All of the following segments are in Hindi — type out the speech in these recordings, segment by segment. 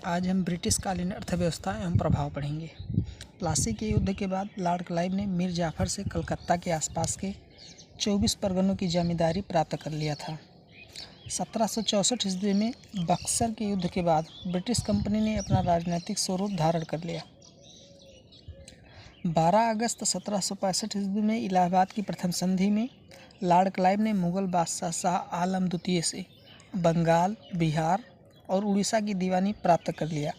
आज हम ब्रिटिश कालीन अर्थव्यवस्था एवं प्रभाव पढ़ेंगे। प्लासी के युद्ध के बाद लॉर्ड क्लाइव ने मीर जाफर से कलकत्ता के आसपास के 24 परगनों की जमींदारी प्राप्त कर लिया था। 1764 ईस्वी में बक्सर के युद्ध के बाद ब्रिटिश कंपनी ने अपना राजनीतिक स्वरूप धारण कर लिया। 12 अगस्त 1765 ईस्वी में इलाहाबाद की प्रथम संधि में लॉर्ड क्लाइव ने मुगल बादशाह शाह आलम द्वितीय से बंगाल, बिहार और उड़ीसा की दीवानी प्राप्त कर लिया।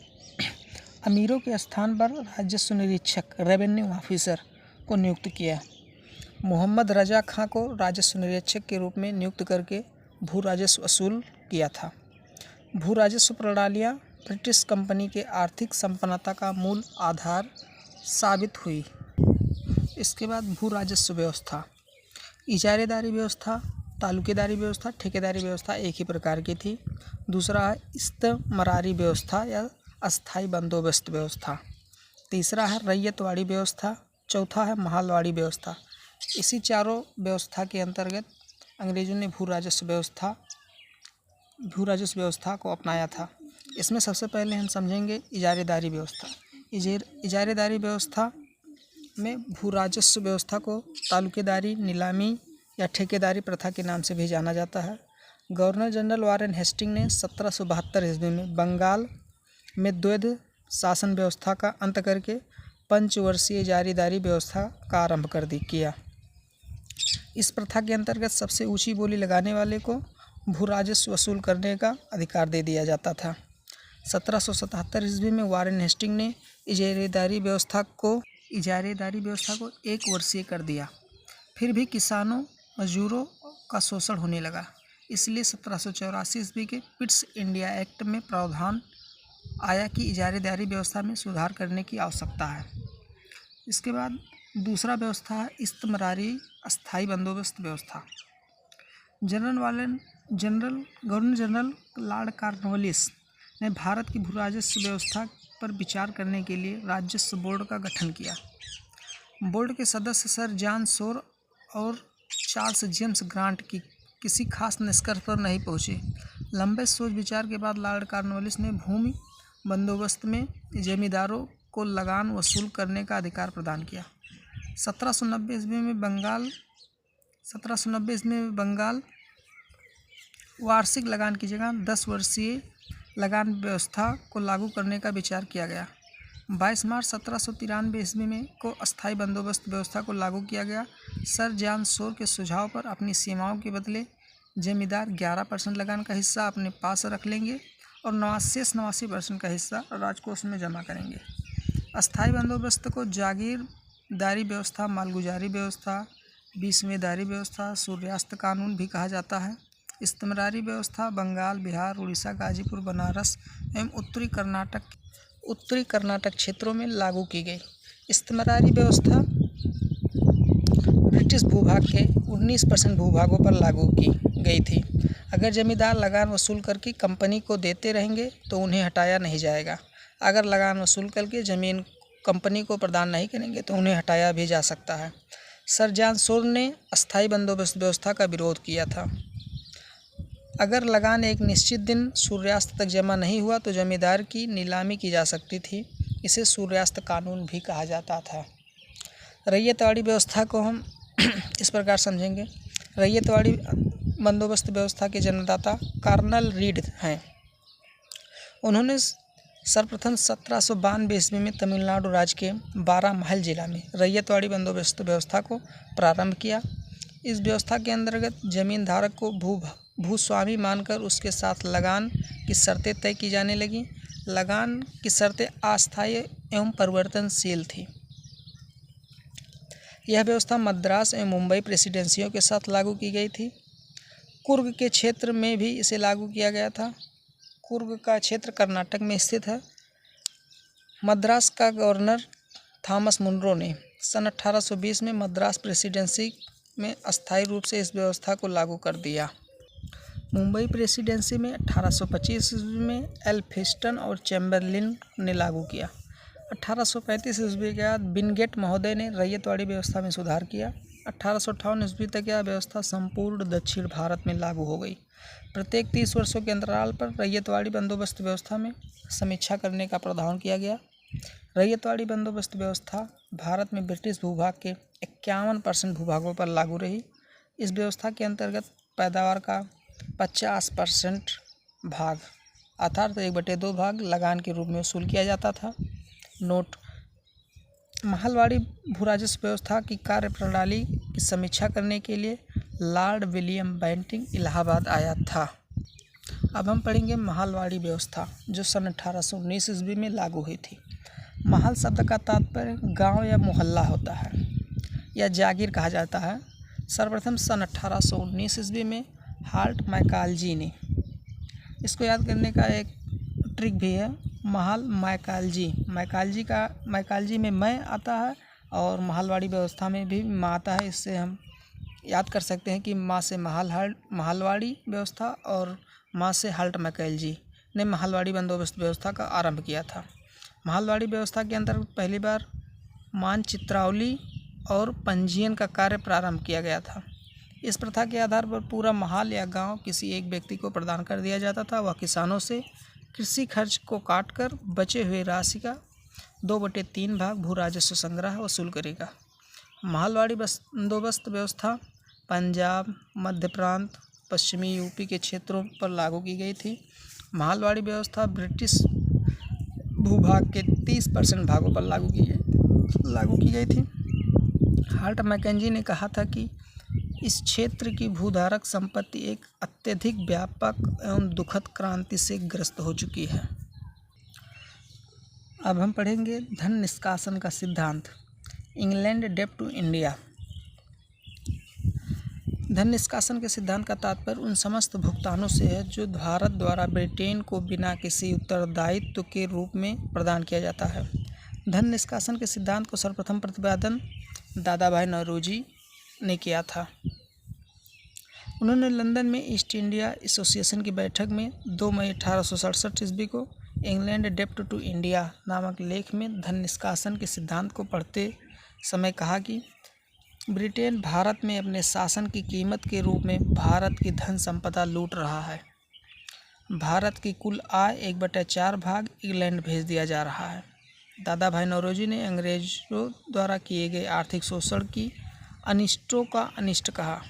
अमीरों के स्थान पर राजस्व निरीक्षक रेवेन्यू ऑफिसर को नियुक्त किया। मोहम्मद रजा खां को राजस्व निरीक्षक के रूप में नियुक्त करके भू राजस्व वसूल किया था। भू राजस्व प्रणालियाँ ब्रिटिश कंपनी के आर्थिक संपन्नता का मूल आधार साबित हुई। इसके बाद भू राजस्व व्यवस्था, इजारेदारी व्यवस्था, तालुकेदारी व्यवस्था, ठेकेदारी व्यवस्था एक ही प्रकार की थी। दूसरा है इस्तमरारी व्यवस्था या अस्थाई बंदोबस्त व्यवस्था। तीसरा है रैयतवाड़ी व्यवस्था। चौथा है महालवाड़ी व्यवस्था। इसी चारों व्यवस्था के अंतर्गत अंग्रेजों ने भू राजस्व व्यवस्था को अपनाया था। इसमें सबसे पहले हम समझेंगे इजारेदारी व्यवस्था। इजारेदारी व्यवस्था में भू राजस्व व्यवस्था को तालुकेदारी, नीलामी या ठेकेदारी प्रथा के नाम से भी जाना जाता है। गवर्नर जनरल वारेन हेस्टिंग ने 1772 ईस्वी में बंगाल में द्वैध शासन व्यवस्था का अंत करके पंचवर्षीय इजारेदारी व्यवस्था का आरंभ किया। इस प्रथा के अंतर्गत सबसे ऊंची बोली लगाने वाले को भू राजस्व वसूल करने का अधिकार दे दिया जाता था। 1777 ईस्वी में वारेन हेस्टिंग ने इजारेदारी व्यवस्था को 1 वर्षीय कर दिया। फिर भी किसानों मजदूरों का शोषण होने लगा, इसलिए 1784 ईस्वी के पिट्स इंडिया एक्ट में प्रावधान आया कि इजारेदारी व्यवस्था में सुधार करने की आवश्यकता है। इसके बाद दूसरा व्यवस्था है इस्तमरारी अस्थाई बंदोबस्त व्यवस्था। गवर्नर जनरल लॉर्ड कॉर्नवालिस ने भारत की भू राजस्व व्यवस्था पर विचार करने के लिए राजस्व बोर्ड का गठन किया। बोर्ड के सदस्य सर जॉन शोर और चार्ल्स जेम्स ग्रांट की किसी खास निष्कर्ष पर नहीं पहुंचे। लंबे सोच विचार के बाद लॉर्ड कॉर्नवालिस ने भूमि बंदोबस्त में जमींदारों को लगान वसूल करने का अधिकार प्रदान किया। 1790 ईस्वी में बंगाल वार्षिक लगान की जगह 10 वर्षीय लगान व्यवस्था को लागू करने का विचार किया गया। 22 मार्च 1793 ईस्वी में को अस्थाई बंदोबस्त व्यवस्था को लागू किया गया। सर जॉन शोर के सुझाव पर अपनी सीमाओं के बदले जमींदार 11% लगान का हिस्सा अपने पास रख लेंगे और 89% का हिस्सा राजकोष में जमा करेंगे। अस्थाई बंदोबस्त को जागीरदारी व्यवस्था, मालगुजारी व्यवस्था, बीसवेदारी व्यवस्था, सूर्यास्त कानून भी कहा जाता है। इस्तमरारी व्यवस्था बंगाल, बिहार, उड़ीसा, गाजीपुर, बनारस एवं उत्तरी कर्नाटक क्षेत्रों में लागू की गई। इस्तमरारी व्यवस्था ब्रिटिश भूभाग के 19% भूभागों पर लागू की गई थी। अगर जमींदार लगान वसूल करके कंपनी को देते रहेंगे तो उन्हें हटाया नहीं जाएगा। अगर लगान वसूल करके ज़मीन कंपनी को प्रदान नहीं करेंगे तो उन्हें हटाया भी जा सकता है। सर जॉन शोर ने अस्थाई बंदोबस्त व्यवस्था का विरोध किया था। अगर लगान एक निश्चित दिन सूर्यास्त तक जमा नहीं हुआ तो जमींदार की नीलामी की जा सकती थी। इसे सूर्यास्त कानून भी कहा जाता था। रैयतवाड़ी व्यवस्था को हम इस प्रकार समझेंगे। रैयतवाड़ी बंदोबस्त व्यवस्था के जन्मदाता कर्नल रीड हैं। उन्होंने सर्वप्रथम 1792 ईस्वी में तमिलनाडु राज्य के 12 माइल जिला में रैयतवाड़ी बंदोबस्त व्यवस्था को प्रारंभ किया। इस व्यवस्था के अंतर्गत जमीन धारक को भूस्वामी मानकर उसके साथ लगान की शर्तें तय की जाने लगीं। लगान की शर्तें अस्थायी एवं परिवर्तनशील थी। यह व्यवस्था मद्रास एवं मुंबई प्रेसिडेंसियों के साथ लागू की गई थी। कुर्ग के क्षेत्र में भी इसे लागू किया गया था। कुर्ग का क्षेत्र कर्नाटक में स्थित है। मद्रास का गवर्नर थॉमस मुनरो ने सन 1820 में मद्रास प्रेसिडेंसी में अस्थायी रूप से इस व्यवस्था को लागू कर दिया। मुंबई प्रेसिडेंसी में 1825 ईस्वी में एल्फिंस्टन और चैम्बरलिन ने लागू किया। 1835 ईस्वी के बाद विनगेट महोदय ने रैयतवाड़ी व्यवस्था में सुधार किया। 1858 ईस्वी तक यह व्यवस्था संपूर्ण दक्षिण भारत में लागू हो गई। प्रत्येक 30 वर्षों के अंतराल पर रैयतवाड़ी बंदोबस्त व्यवस्था में समीक्षा करने का प्रावधान किया गया। रैयतवाड़ी बंदोबस्त व्यवस्था भारत में ब्रिटिश भूभाग के 51% भूभागों पर लागू रही। इस व्यवस्था के अंतर्गत पैदावार का 50% भाग अर्थात 1/2 भाग लगान के रूप में वसूल किया जाता था। नोट: महलवाड़ी भूराजस्व व्यवस्था की कार्यप्रणाली की समीक्षा करने के लिए लॉर्ड विलियम बेंटिंक इलाहाबाद आया था। अब हम पढ़ेंगे महलवाड़ी व्यवस्था, जो सन 1819 ईस्वी में लागू हुई थी। महल शब्द का तात्पर्य गांव या मोहल्ला होता है या जागीर कहा जाता है। सर्वप्रथम सन 1819 ईस्वी में हाल्ट मैकालजी ने, इसको याद करने का एक ट्रिक भी है, महल मैकालजी में मैं आता है और महलवाड़ी व्यवस्था में भी माँ आता है। इससे हम याद कर सकते हैं कि माँ से महलवाड़ी व्यवस्था और माँ से हाल्ट मैकालजी ने महलवाड़ी बंदोबस्त व्यवस्था का आरंभ किया था। महलवाड़ी व्यवस्था के अंतर्गत पहली बार मानचित्रावली और पंजीयन का कार्य प्रारंभ किया गया था। इस प्रथा के आधार पर पूरा महल या गांव किसी एक व्यक्ति को प्रदान कर दिया जाता था। वह किसानों से कृषि खर्च को काटकर बचे हुए राशि का 2/3 भाग भू राजस्व संग्रह वसूल करेगा। महलवाड़ी बंदोबस्त व्यवस्था पंजाब, मध्य प्रांत, पश्चिमी यूपी के क्षेत्रों पर लागू की गई थी। महलवाड़ी व्यवस्था ब्रिटिश भूभाग के 30% भागों पर लागू की गई थी। हाल्ट मैकेंजी ने कहा था कि इस क्षेत्र की भूधारक संपत्ति एक अत्यधिक व्यापक एवं दुखद क्रांति से ग्रस्त हो चुकी है। अब हम पढ़ेंगे धन निष्कासन का सिद्धांत, इंग्लैंड डेब्ट टू इंडिया। धन निष्कासन के सिद्धांत का तात्पर्य उन समस्त भुगतानों से है जो भारत द्वारा ब्रिटेन को बिना किसी उत्तरदायित्व के रूप में प्रदान किया जाता है। धन निष्कासन के सिद्धांत को सर्वप्रथम प्रतिपादन दादा भाई नौरोजी ने किया था। उन्होंने लंदन में ईस्ट इंडिया एसोसिएशन की बैठक में 2 मई 1867 ईस्वी को इंग्लैंड डेब्ट टू इंडिया नामक लेख में धन निष्कासन के सिद्धांत को पढ़ते समय कहा कि ब्रिटेन भारत में अपने शासन की कीमत के रूप में भारत की धन संपदा लूट रहा है। भारत की कुल आय 1/4 भाग इंग्लैंड भेज दिया जा रहा है। दादा भाई नौरोजी ने अंग्रेजों द्वारा किए गए आर्थिक शोषण की अनिष्टों का अनिष्ट कहा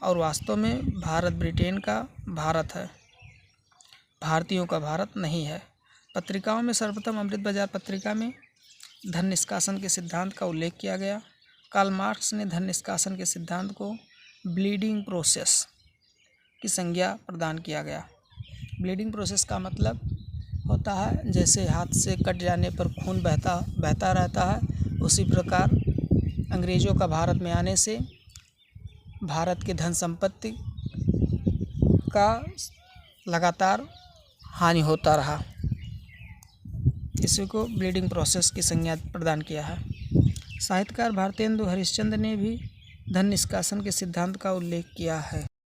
और वास्तव में भारत ब्रिटेन का भारत है, भारतीयों का भारत नहीं है। पत्रिकाओं में सर्वप्रथम अमृत बाजार पत्रिका में धन निष्कासन के सिद्धांत का उल्लेख किया गया। कार्ल मार्क्स ने धन निष्कासन के सिद्धांत को ब्लीडिंग प्रोसेस की संज्ञा प्रदान किया गया। ब्लीडिंग प्रोसेस का मतलब होता है जैसे हाथ से कट जाने पर खून बहता रहता है, उसी प्रकार अंग्रेज़ों का भारत में आने से भारत की धन संपत्ति का लगातार हानि होता रहा। इसी को ब्लीडिंग प्रोसेस की संज्ञा प्रदान किया है। साहित्यकार भारतेंदु हरिश्चंद्र ने भी धन निष्कासन के सिद्धांत का उल्लेख किया है।